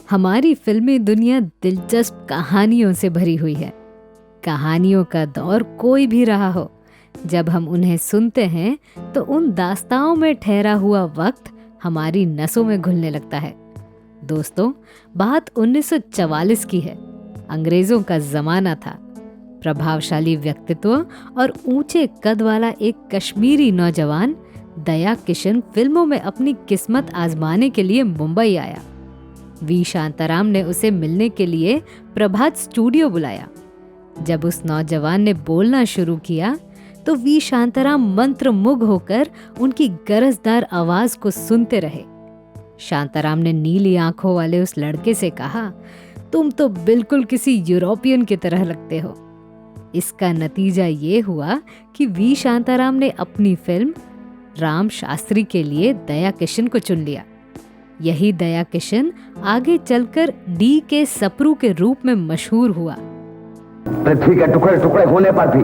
हमारी फिल्मी दुनिया दिलचस्प कहानियों से भरी हुई है। कहानियों का दौर कोई भी रहा हो, जब हम उन्हें सुनते हैं तो उन दास्तानों में ठहरा हुआ वक्त हमारी नसों में घुलने लगता है। दोस्तों, बात 1944 की है। अंग्रेजों का जमाना था। प्रभावशाली व्यक्तित्व और ऊंचे कद वाला एक कश्मीरी नौजवान दया किशन फिल्मों में अपनी किस्मत आजमाने के लिए मुंबई आया। वी शांताराम ने उसे मिलने के लिए प्रभात स्टूडियो बुलाया। जब उस नौजवान ने बोलना शुरू किया तो वी शांताराम मंत्रमुग्ध होकर उनकी गरजदार आवाज को सुनते रहे। शांताराम ने नीली आंखों वाले उस लड़के से कहा, तुम तो बिल्कुल किसी यूरोपियन की तरह लगते हो। इसका नतीजा ये हुआ कि वी शांताराम ने अपनी फिल्म राम शास्त्री के लिए दया किशन को चुन लिया। यही दया किशन आगे चलकर डी के सप्रू के रूप में मशहूर हुआ। पृथ्वी के टुकड़े टुकड़े होने पर भी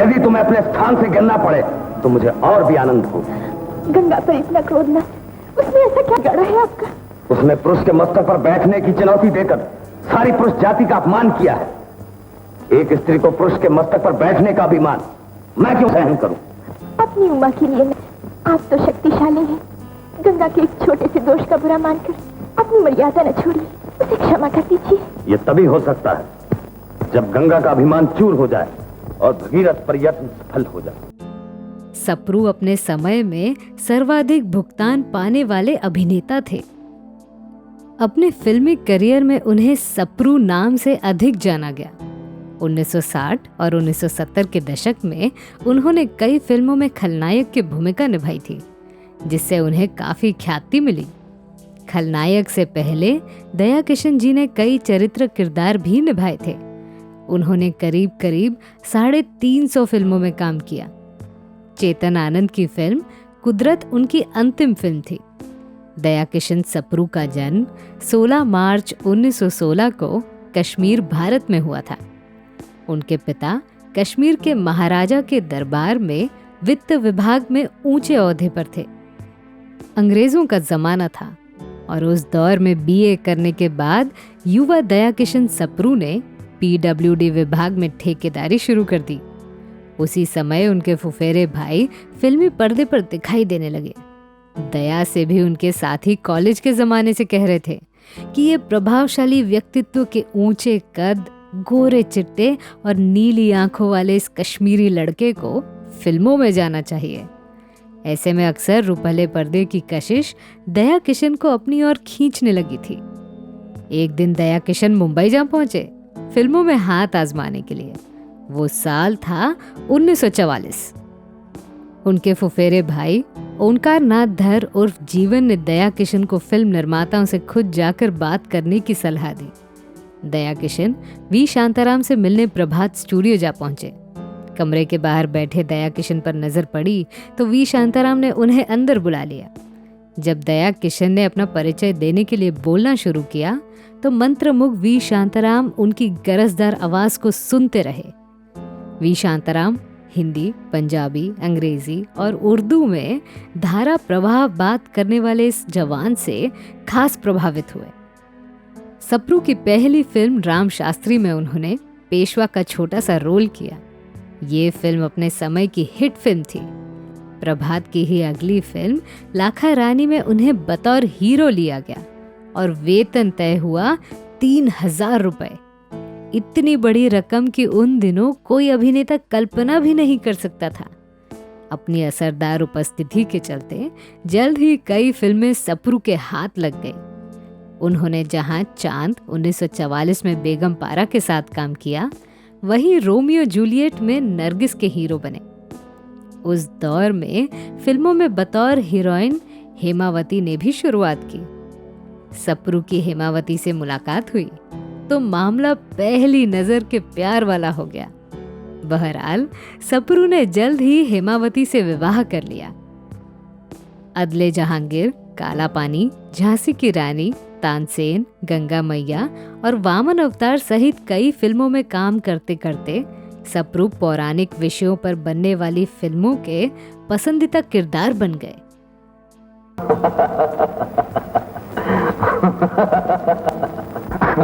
यदि तुम्हें अपने स्थान से गिरना पड़े तो मुझे और भी आनंद हो। गंगा पर इतना क्रोध न, उसने ऐसा क्या गढ़ा है आपका? उसने पुरुष के मस्तक पर बैठने की चुनौती देकर सारी पुरुष जाति का अपमान किया है। एक स्त्री को पुरुष के मस्तक पर बैठने का अभिमान मैं क्यों सहन करूं? अपनी उम्र के लिए आप तो शक्तिशाली हैं। गंगा के एक छोटे से दोष का बुरा मानकर अपनी मर्यादा न छोड़िए, उसे क्षमा कर दीजिए। यह तभी हो सकता है जब गंगा का अभिमान चूर हो जाए और भगीरथ प्रयत्न सफल हो जाए। सप्रू अपने समय में सर्वाधिक भुगतान पाने वाले अभिनेता थे। अपने फिल्मी करियर में उन्हें सप्रू नाम से अधिक जाना गया। 1960 और 1970 के दशक में उन्होंने कई फिल्मों में खलनायक की भूमिका निभाई थी, जिससे उन्हें काफी ख्याति मिली। खलनायक से पहले दया किशन जी ने कई चरित्र किरदार भी निभाए थे। उन्होंने करीब करीब 350 फिल्मों में काम किया। चेतन आनंद की फिल्म कुदरत उनकी अंतिम फिल्म थी। दया किशन सप्रू का जन्म 16 मार्च 1916 को कश्मीर, भारत में हुआ था। उनके पिता कश्मीर के महाराजा के दरबार में वित्त विभाग में ऊंचे ओहदे पर थे। अंग्रेजों का जमाना था और उस दौर में बीए करने के बाद युवा दया किशन सप्रू ने पीडब्ल्यूडी विभाग में ठेकेदारी शुरू कर दी। उसी समय उनके फुफेरे भाई फिल्मी पर्दे पर दिखाई देने लगे। दया से भी उनके साथी कॉलेज के जमाने से कह रहे थे कि ये प्रभावशाली व्यक्तित्व के ऊंचे कद, गोरे चिट्टे और नीली आंखों वाले इस कश्मीरी लड़के को फिल्मों में जाना चाहिए। ऐसे में अक्सर रुपहले पर्दे की कशिश दया किशन को अपनी ओर खींचने लगी थी। एक दिन दया किशन मुंबई जा पहुंचे फिल्मों में हाथ आजमाने के लिए। वो साल था 1944। उनके फुफेरे भाई ओंकार नाथ धर उर्फ जीवन ने दया किशन को फिल्म निर्माताओं से खुद जाकर बात करने की सलाह दी। दया किशन वी शांताराम से मिलने प्रभात स्टूडियो जा पहुंचे। कमरे के बाहर बैठे दया किशन पर नजर पड़ी तो वी शांताराम ने उन्हें अंदर बुला लिया। जब दया किशन ने अपना परिचय देने के लिए बोलना शुरू किया तो मंत्रमुग्ध वी शांताराम उनकी गरजदार आवाज को सुनते रहे। वी शांताराम हिंदी, पंजाबी, अंग्रेजी और उर्दू में धारा प्रवाह बात करने वाले इस जवान से खास प्रभावित हुए। सप्रू की पहली फिल्म राम शास्त्री में उन्होंने पेशवा का छोटा सा रोल किया। ये फिल्म अपने समय की हिट फिल्म थी। प्रभात की ही अगली फिल्म लाखा रानी में उन्हें बतौर हीरो लिया गया और वेतन तय हुआ 3000 रुपए। इतनी बड़ी रकम की उन दिनों कोई अभिनेता कल्पना भी नहीं कर सकता था। अपनी असरदार उपस्थिति के चलते जल्द ही कई फिल्में सप्रू के हाथ लग गई। उन्होंने जहां चांद 1944 में बेगम पारा के साथ काम किया, वहीं रोमियो जूलियट में नरगिस के हीरो बने। उस दौर में फिल्मों में बतौर हीरोइन हेमावती ने भी शुरुआत की। सप्रू की हेमावती से मुलाकात हुई तो मामला पहली नजर के प्यार वाला हो गया। बहरहाल सप्रू ने जल्द ही हेमावती से विवाह कर लिया। अदले जहांगीर, काला पानी, झांसी की रानी, तानसेन, गंगा मैया और वामन अवतार सहित कई फिल्मों में काम करते करते सप्रू पौराणिक विषयों पर बनने वाली फिल्मों के पसंदीदा किरदार बन गए। आज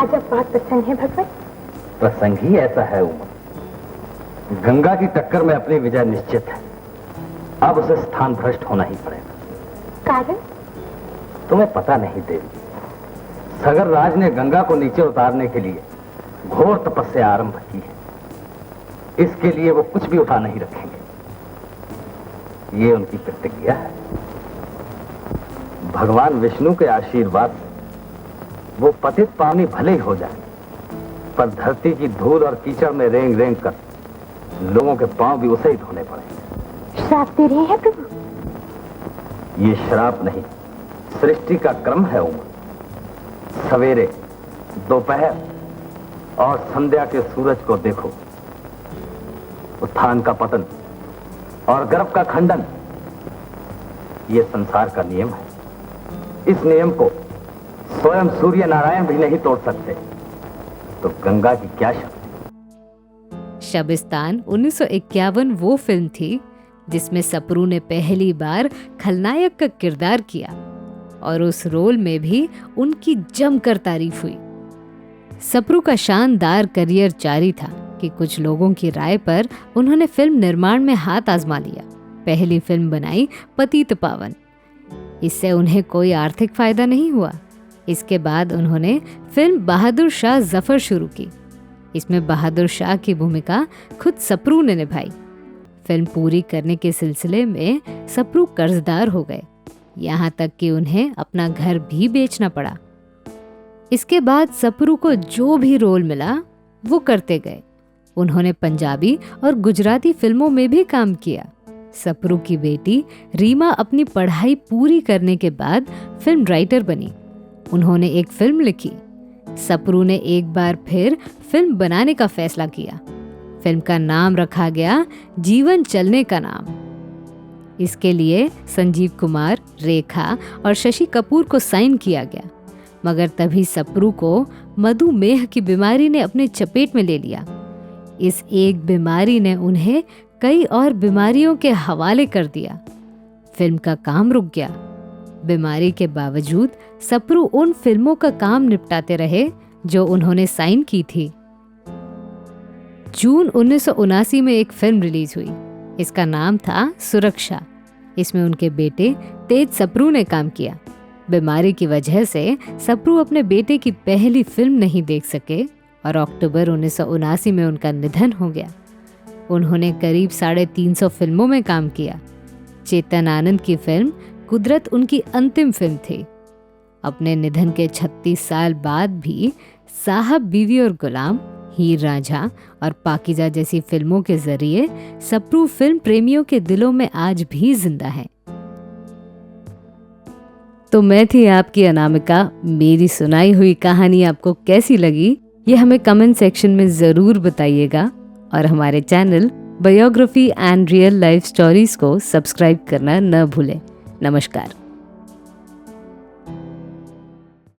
आप बहुत प्रसन्न हैं भगवान। प्रसंग ही ऐसा है उमा। गंगा की टक्कर में अपनी विजय निश्चित है। अब उसे स्थान भ्रष्ट होना ही पड़ेगा। कारण? तुम्हें पता नहीं देवी, सगर राज ने गंगा को नीचे उतारने के लिए घोर तपस्या आरंभ की है। इसके लिए वो कुछ भी उठा नहीं रखेंगे। ये उनकी प्रतिज्ञा है। भगवान विष्णु के आशीर्वाद से वो पतित पावनी भले ही हो जाए, पर धरती की धूल और कीचड़ में रेंग रेंग कर लोगों के पांव भी उसे ही धोने पड़ेंगे। श्राप दे रहे हैं प्रभु? ये श्राप नहीं, सृष्टि का क्रम है उमा। सवेरे, दोपहर और संध्या के सूरज को देखो। उत्थान का पतन और गर्भ का खंडन, ये संसार का नियम है। इस नियम को स्वयं सूर्य नारायण भी नहीं तोड़ सकते, तो गंगा की क्या शक्ति। शबिस्तान 1951 वो फिल्म थी जिसमें सप्रू ने पहली बार खलनायक का किरदार किया और उस रोल में भी उनकी जमकर तारीफ हुई। सप्रू का शानदार करियर जारी था कि कुछ लोगों की राय पर उन्होंने फिल्म निर्माण में हाथ आजमा लिया। पहली फिल्म बनाई पतित पावन। इससे उन्हें कोई आर्थिक फायदा नहीं हुआ। इसके बाद उन्होंने फिल्म बहादुर शाह जफर शुरू की। इसमें बहादुर शाह की भूमिका खुद सप्रू ने निभाई। फिल्म पूरी करने के सिलसिले में सप्रू कर्जदार हो गए, यहाँ तक कि उन्हें अपना घर भी बेचना पड़ा। इसके बाद सप्रू को जो भी रोल मिला वो करते गए। उन्होंने पंजाबी और गुजराती फिल्मों में भी काम किया। सप्रू की बेटी रीमा अपनी पढ़ाई पूरी करने के बाद फिल्म राइटर बनी। उन्होंने एक फिल्म लिखी। सप्रू ने एक बार फिर फिल्म बनाने का फैसला किया। फिल्म का नाम रखा गया जीवन चलने का नाम। इसके लिए संजीव कुमार, रेखा और शशि कपूर को साइन किया गया, मगर तभी सप्रू को मधुमेह की बीमारी ने अपने चपेट में ले लिया। इस एक बीमारी ने उन्हें कई और बीमारियों के हवाले कर दिया। फिल्म का काम रुक गया। बीमारी के बावजूद सप्रू उन फिल्मों का काम निपटाते रहे जो उन्होंने साइन की थी। जून 1979 में एक फिल्म रिलीज हुई। इसका नाम था सुरक्षा। इसमें उनके बेटे तेज सप्रू ने काम किया। बीमारी की वजह से सप्रू अपने बेटे की पहली फिल्म नहीं देख सके और अक्टूबर 1979 में उनका निधन हो गया। उन्होंने करीब 350 फिल्मों में काम किया। चेतन आनंद की फिल्म कुदरत उनकी अंतिम फिल्म थी। अपने निधन के 36 साल बाद भी साहब, बीवी और गुलाम, हीर रांझा और पाकीज़ा जैसी फिल्मों के जरिए सप्रू फिल्म प्रेमियों के दिलों में आज भी जिंदा है। तो मैं थी आपकी अनामिका। मेरी सुनाई हुई कहानी आपको कैसी लगी ये हमें कमेंट सेक्शन में ज़रूर बताइएगा और हमारे channel biography and real life stories को सब्सक्राइब करना न भूलें। नमस्कार।